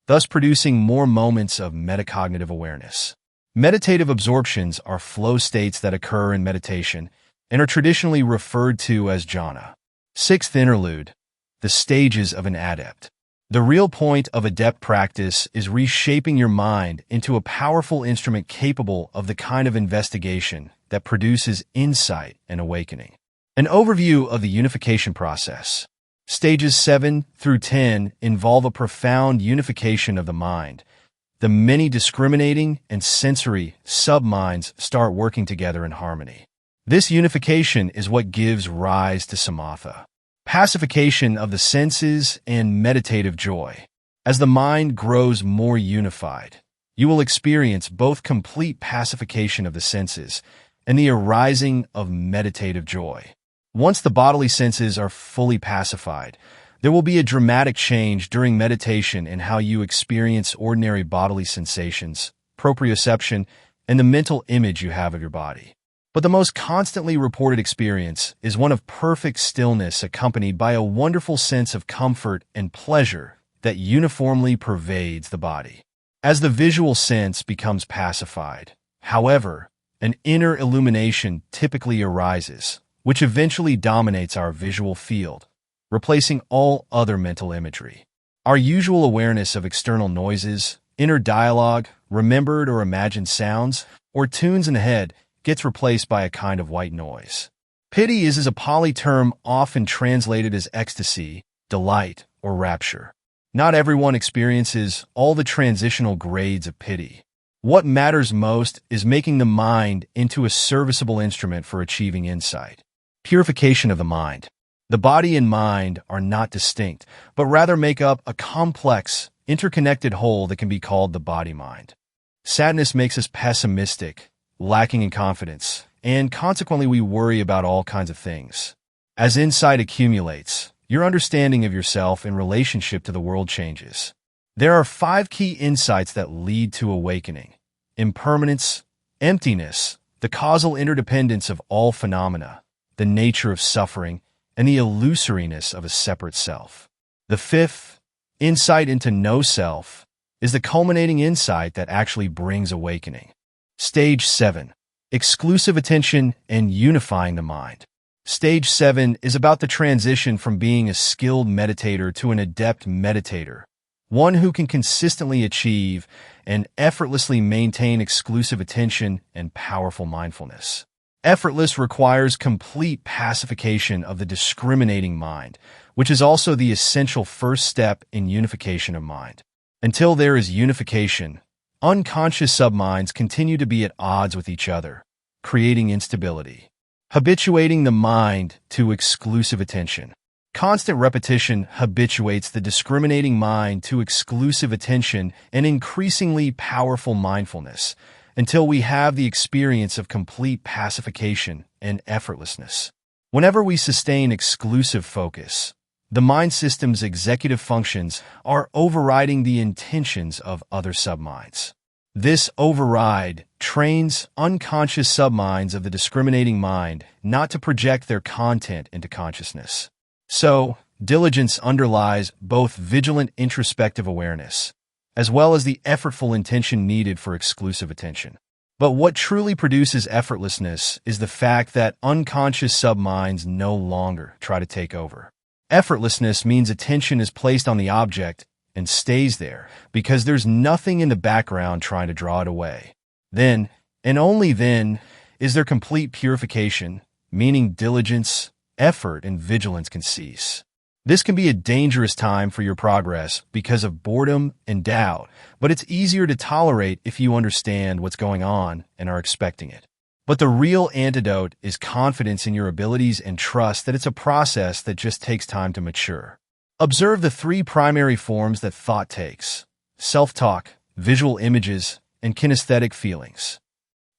thus producing more moments of metacognitive awareness. Meditative absorptions are flow states that occur in meditation and are traditionally referred to as jhana. Sixth interlude, the stages of an adept. The real point of adept practice is reshaping your mind into a powerful instrument capable of the kind of investigation that produces insight and awakening. An overview of the unification process. Stages 7 through 10 involve a profound unification of the mind. The many discriminating and sensory sub-minds start working together in harmony. This unification is what gives rise to samatha, pacification of the senses and meditative joy. As the mind grows more unified, you will experience both complete pacification of the senses and the arising of meditative joy. Once the bodily senses are fully pacified, there will be a dramatic change during meditation in how you experience ordinary bodily sensations, proprioception, and the mental image you have of your body. But the most constantly reported experience is one of perfect stillness accompanied by a wonderful sense of comfort and pleasure that uniformly pervades the body. As the visual sense becomes pacified, however, an inner illumination typically arises, which eventually dominates our visual field, replacing all other mental imagery. Our usual awareness of external noises, inner dialogue, remembered or imagined sounds, or tunes in the head gets replaced by a kind of white noise. Piti is a Pali term often translated as ecstasy, delight, or rapture. Not everyone experiences all the transitional grades of piti. What matters most is making the mind into a serviceable instrument for achieving insight. Purification of the mind. The body and mind are not distinct, but rather make up a complex, interconnected whole that can be called the body-mind. Sadness makes us pessimistic, lacking in confidence, and consequently we worry about all kinds of things. As insight accumulates, your understanding of yourself in relationship to the world changes. There are 5 key insights that lead to awakening: impermanence, emptiness, the causal interdependence of all phenomena, the nature of suffering, and the illusoriness of a separate self. The fifth, insight into no self, is the culminating insight that actually brings awakening. Stage 7. Exclusive attention and unifying the mind. Stage 7 is about the transition from being a skilled meditator to an adept meditator, one who can consistently achieve and effortlessly maintain exclusive attention and powerful mindfulness. Effortless requires complete pacification of the discriminating mind, which is also the essential first step in unification of mind. Until there is unification, unconscious subminds continue to be at odds with each other, creating instability. Habituating the mind to exclusive attention. Constant repetition habituates the discriminating mind to exclusive attention and increasingly powerful mindfulness until we have the experience of complete pacification and effortlessness. Whenever we sustain exclusive focus, the mind system's executive functions are overriding the intentions of other subminds. This override trains unconscious subminds of the discriminating mind not to project their content into consciousness. So, diligence underlies both vigilant introspective awareness, as well as the effortful intention needed for exclusive attention. But what truly produces effortlessness is the fact that unconscious subminds no longer try to take over. Effortlessness means attention is placed on the object and stays there because there's nothing in the background trying to draw it away. Then, and only then, is there complete purification, meaning diligence, effort, and vigilance can cease. This can be a dangerous time for your progress because of boredom and doubt, but it's easier to tolerate if you understand what's going on and are expecting it. But the real antidote is confidence in your abilities and trust that it's a process that just takes time to mature. Observe the three primary forms that thought takes: self-talk, visual images, and kinesthetic feelings.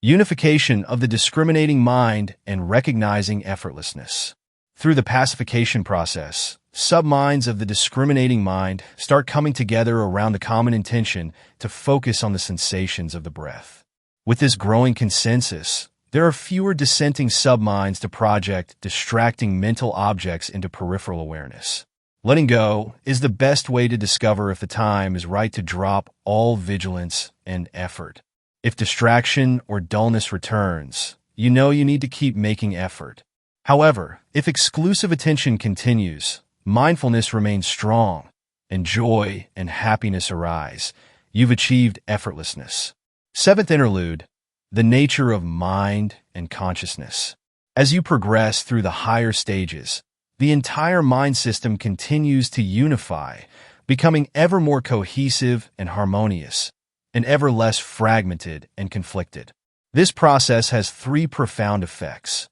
Unification of the discriminating mind and recognizing effortlessness. Through the pacification process, subminds of the discriminating mind start coming together around the common intention to focus on the sensations of the breath. With this growing consensus, there are fewer dissenting subminds to project distracting mental objects into peripheral awareness. Letting go is the best way to discover if the time is right to drop all vigilance and effort. If distraction or dullness returns, you know you need to keep making effort. However, if exclusive attention continues, mindfulness remains strong, and joy and happiness arise, you've achieved effortlessness. Seventh interlude, the nature of mind and consciousness. As you progress through the higher stages, the entire mind system continues to unify, becoming ever more cohesive and harmonious, and ever less fragmented and conflicted. This process has three profound effects.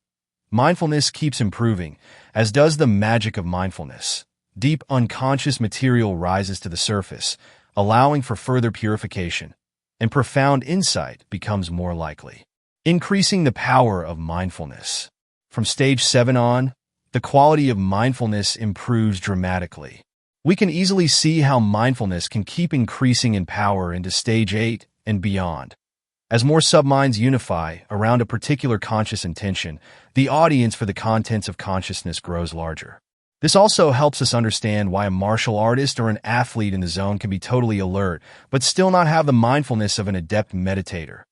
Mindfulness keeps improving, as does the magic of mindfulness. Deep unconscious material rises to the surface, allowing for further purification, and profound insight becomes more likely. Increasing the power of mindfulness. From stage 7 on, the quality of mindfulness improves dramatically. We can easily see how mindfulness can keep increasing in power into stage 8 and beyond. As more subminds unify around a particular conscious intention, the audience for the contents of consciousness grows larger. This also helps us understand why a martial artist or an athlete in the zone can be totally alert, but still not have the mindfulness of an adept meditator.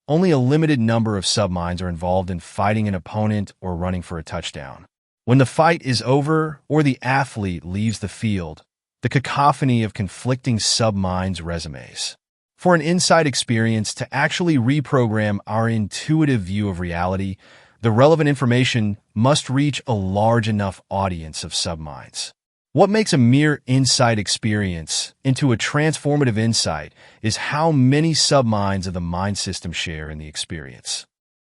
Only a limited number of subminds are involved in fighting an opponent or running for a touchdown. When the fight is over or the athlete leaves the field, the cacophony of conflicting subminds resumes. For an insight experience to actually reprogram our intuitive view of reality, the relevant information must reach a large enough audience of subminds. What makes a mere insight experience into a transformative insight is how many subminds of the mind system share in the experience.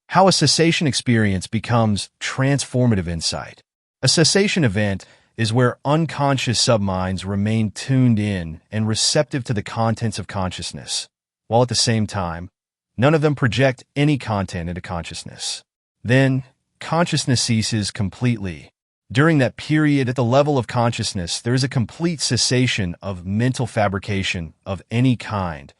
How a cessation experience becomes transformative insight. A cessation event is where unconscious subminds remain tuned in and receptive to the contents of consciousness, while at the same time, none of them project any content into consciousness. Then, consciousness ceases completely. During that period at the level of consciousness, there is a complete cessation of mental fabrication of any kind,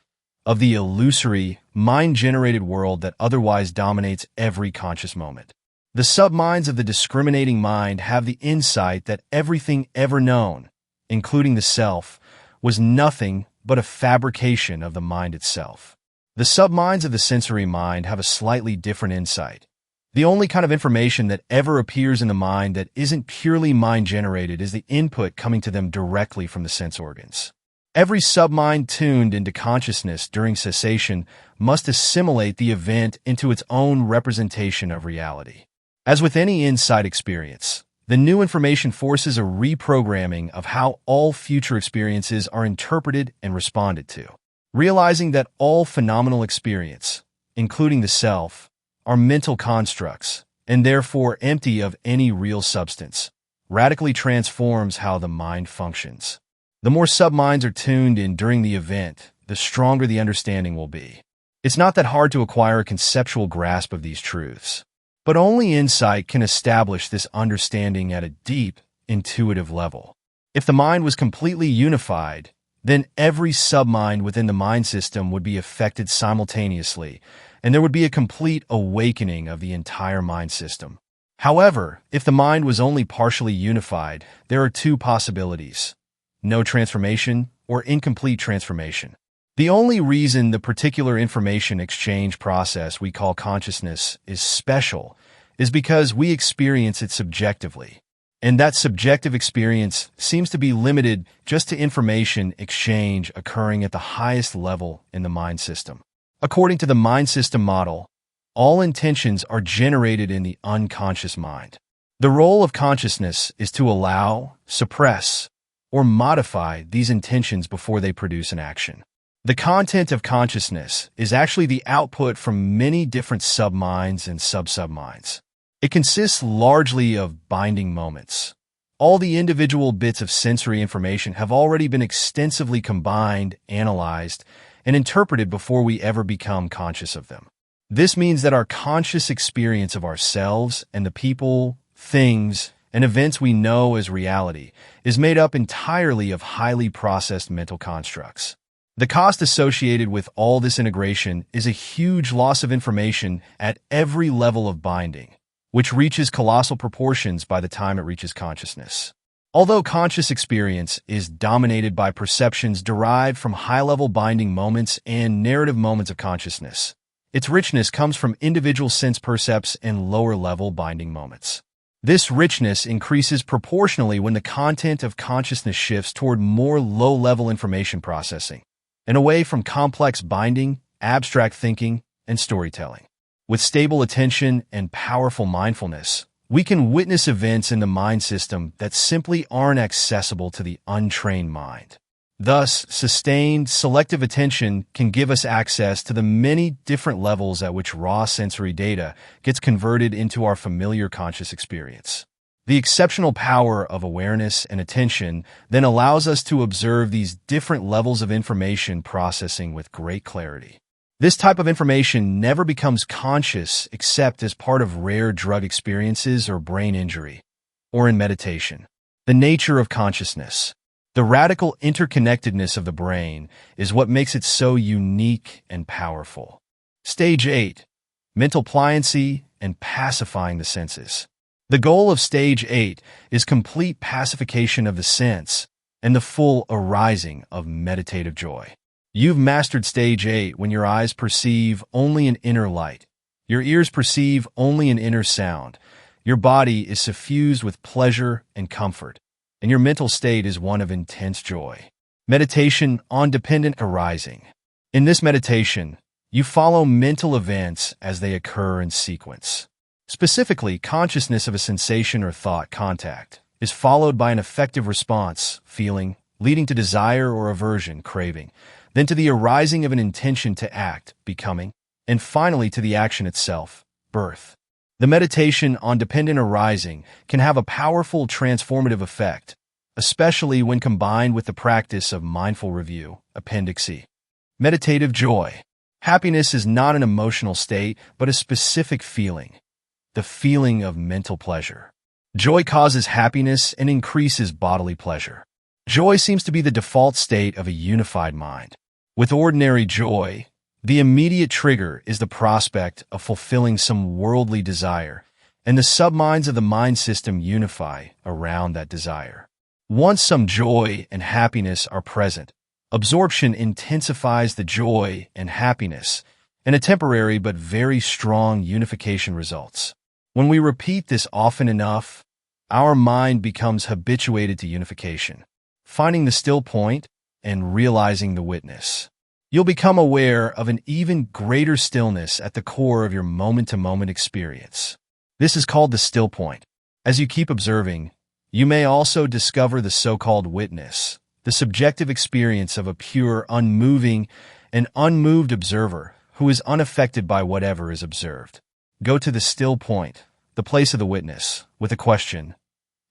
of the illusory, mind-generated world that otherwise dominates every conscious moment. The subminds of the discriminating mind have the insight that everything ever known, including the self, was nothing but a fabrication of the mind itself. The subminds of the sensory mind have a slightly different insight. The only kind of information that ever appears in the mind that isn't purely mind-generated is the input coming to them directly from the sense organs. Every submind tuned into consciousness during cessation must assimilate the event into its own representation of reality. As with any insight experience, the new information forces a reprogramming of how all future experiences are interpreted and responded to. Realizing that all phenomenal experience, including the self, are mental constructs and therefore empty of any real substance, radically transforms how the mind functions. The more subminds are tuned in during the event, the stronger the understanding will be. It's not that hard to acquire a conceptual grasp of these truths. But only insight can establish this understanding at a deep, intuitive level. If the mind was completely unified, then every submind within the mind system would be affected simultaneously, and there would be a complete awakening of the entire mind system. However, if the mind was only partially unified, there are two possibilities: no transformation or incomplete transformation. The only reason the particular information exchange process we call consciousness is special is because we experience it subjectively. And that subjective experience seems to be limited just to information exchange occurring at the highest level in the mind system. According to the mind system model, all intentions are generated in the unconscious mind. The role of consciousness is to allow, suppress, or modify these intentions before they produce an action. The content of consciousness is actually the output from many different subminds and sub-subminds. It consists largely of binding moments. All the individual bits of sensory information have already been extensively combined, analyzed, and interpreted before we ever become conscious of them. This means that our conscious experience of ourselves and the people, things, and events we know as reality is made up entirely of highly processed mental constructs. The cost associated with all this integration is a huge loss of information at every level of binding, which reaches colossal proportions by the time it reaches consciousness. Although conscious experience is dominated by perceptions derived from high-level binding moments and narrative moments of consciousness, its richness comes from individual sense percepts and lower-level binding moments. This richness increases proportionally when the content of consciousness shifts toward more low-level information processing, and away from complex binding, abstract thinking, and storytelling. With stable attention and powerful mindfulness, we can witness events in the mind system that simply aren't accessible to the untrained mind. Thus, sustained, selective attention can give us access to the many different levels at which raw sensory data gets converted into our familiar conscious experience. The exceptional power of awareness and attention then allows us to observe these different levels of information processing with great clarity. This type of information never becomes conscious except as part of rare drug experiences or brain injury, or in meditation. The nature of consciousness. The radical interconnectedness of the brain is what makes it so unique and powerful. Stage 8. Mental pliancy and pacifying the senses. The goal of Stage 8 is complete pacification of the sense and the full arising of meditative joy. You've mastered Stage 8 when your eyes perceive only an inner light, your ears perceive only an inner sound, your body is suffused with pleasure and comfort, and your mental state is one of intense joy. Meditation on dependent arising. In this meditation, you follow mental events as they occur in sequence. Specifically, consciousness of a sensation or thought contact is followed by an effective response, feeling, leading to desire or aversion, craving, then to the arising of an intention to act, becoming, and finally to the action itself, birth. The meditation on dependent arising can have a powerful transformative effect, especially when combined with the practice of mindful review, Appendix C. Meditative joy. Happiness is not an emotional state, but a specific feeling. The feeling of mental pleasure. Joy causes happiness and increases bodily pleasure. Joy seems to be the default state of a unified mind. With ordinary joy, the immediate trigger is the prospect of fulfilling some worldly desire, and the subminds of the mind system unify around that desire. Once some joy and happiness are present, absorption intensifies the joy and happiness, and a temporary but very strong unification results. When we repeat this often enough, our mind becomes habituated to unification, finding the still point and realizing the witness. You'll become aware of an even greater stillness at the core of your moment-to-moment experience. This is called the still point. As you keep observing, you may also discover the so-called witness, the subjective experience of a pure, unmoving, and unmoved observer who is unaffected by whatever is observed. Go to the still point, the place of the witness, with a question: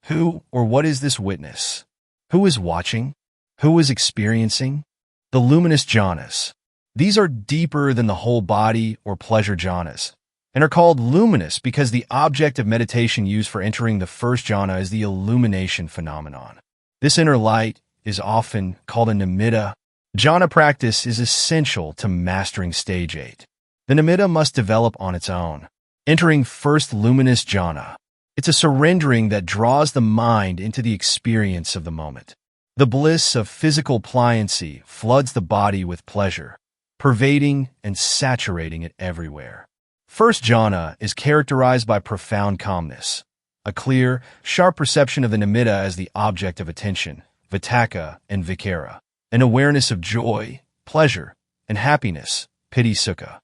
who or what is this witness? Who is watching? Who is experiencing? The luminous jhanas. These are deeper than the whole body or pleasure jhanas, and are called luminous because the object of meditation used for entering the first jhana is the illumination phenomenon. This inner light is often called a nimitta. Jhana practice is essential to mastering stage 8. The nimitta must develop on its own. Entering first luminous jhana. It's a surrendering that draws the mind into the experience of the moment. The bliss of physical pliancy floods the body with pleasure, pervading and saturating it everywhere. First jhana is characterized by profound calmness, a clear, sharp perception of the nimitta as the object of attention, vitakka and vikara, an awareness of joy, pleasure, and happiness, piti sukha.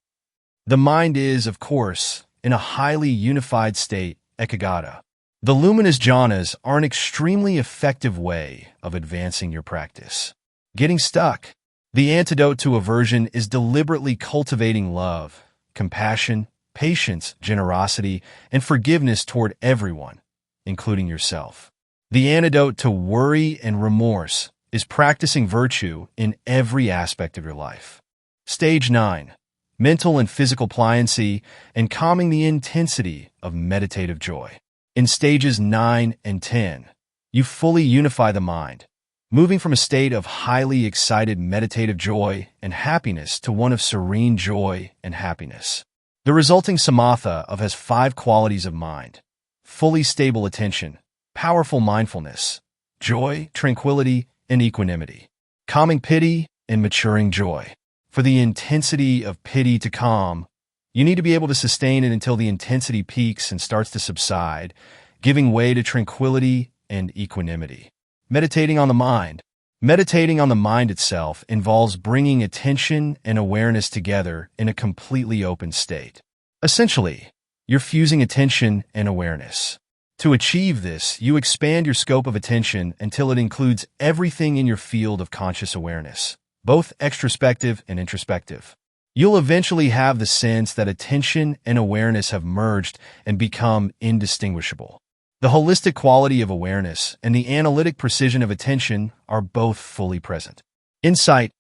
The mind is, of course, in a highly unified state, ekaggata. The luminous jhanas are an extremely effective way of advancing your practice. Getting stuck. The antidote to aversion is deliberately cultivating love, compassion, patience, generosity, and forgiveness toward everyone, including yourself. The antidote to worry and remorse is practicing virtue in every aspect of your life. Stage 9. Mental and physical pliancy and calming the intensity of meditative joy. In stages 9 and 10, you fully unify the mind, moving from a state of highly excited meditative joy and happiness to one of serene joy and happiness. The resulting samatha has 5 qualities of mind: fully stable attention, powerful mindfulness, joy, tranquility, and equanimity, calming piti, and maturing joy. For the intensity of piti to calm, you need to be able to sustain it until the intensity peaks and starts to subside, giving way to tranquility and equanimity. Meditating on the mind. Meditating on the mind itself involves bringing attention and awareness together in a completely open state. Essentially, you're fusing attention and awareness. To achieve this, you expand your scope of attention until it includes everything in your field of conscious awareness, both extrospective and introspective. You'll eventually have the sense that attention and awareness have merged and become indistinguishable. The holistic quality of awareness and the analytic precision of attention are both fully present. Insight,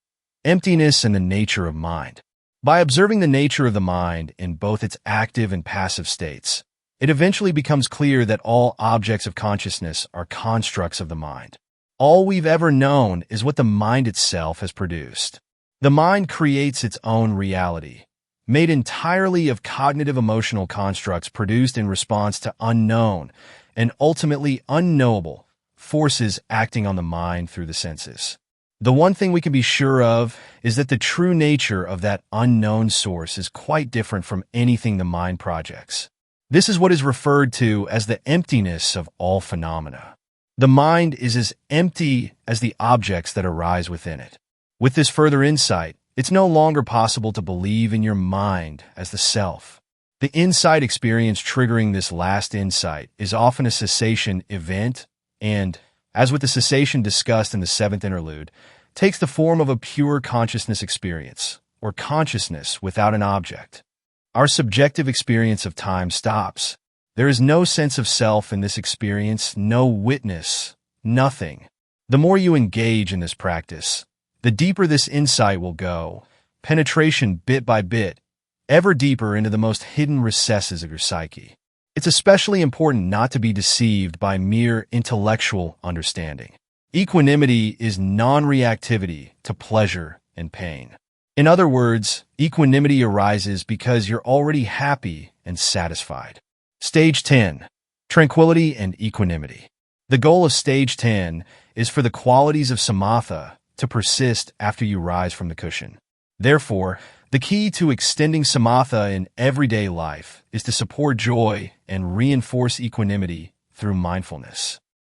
emptiness, and the nature of mind. By observing the nature of the mind in both its active and passive states, it eventually becomes clear that all objects of consciousness are constructs of the mind. All we've ever known is what the mind itself has produced. The mind creates its own reality, made entirely of cognitive emotional constructs produced in response to unknown and ultimately unknowable forces acting on the mind through the senses. The one thing we can be sure of is that the true nature of that unknown source is quite different from anything the mind projects. This is what is referred to as the emptiness of all phenomena. The mind is as empty as the objects that arise within it. With this further insight, it's no longer possible to believe in your mind as the self. The insight experience triggering this last insight is often a cessation event and, as with the cessation discussed in the 7th interlude, takes the form of a pure consciousness experience, or consciousness without an object. Our subjective experience of time stops. There is no sense of self in this experience, no witness, nothing. The more you engage in this practice, the deeper this insight will go, penetration bit by bit, ever deeper into the most hidden recesses of your psyche. It's especially important not to be deceived by mere intellectual understanding. Equanimity is non-reactivity to pleasure and pain. In other words, equanimity arises because you're already happy and satisfied. Stage 10. Tranquility and equanimity. The goal of Stage 10 is for the qualities of samatha to persist after you rise from the cushion. Therefore, the key to extending samatha in everyday life is to support joy and reinforce equanimity through mindfulness.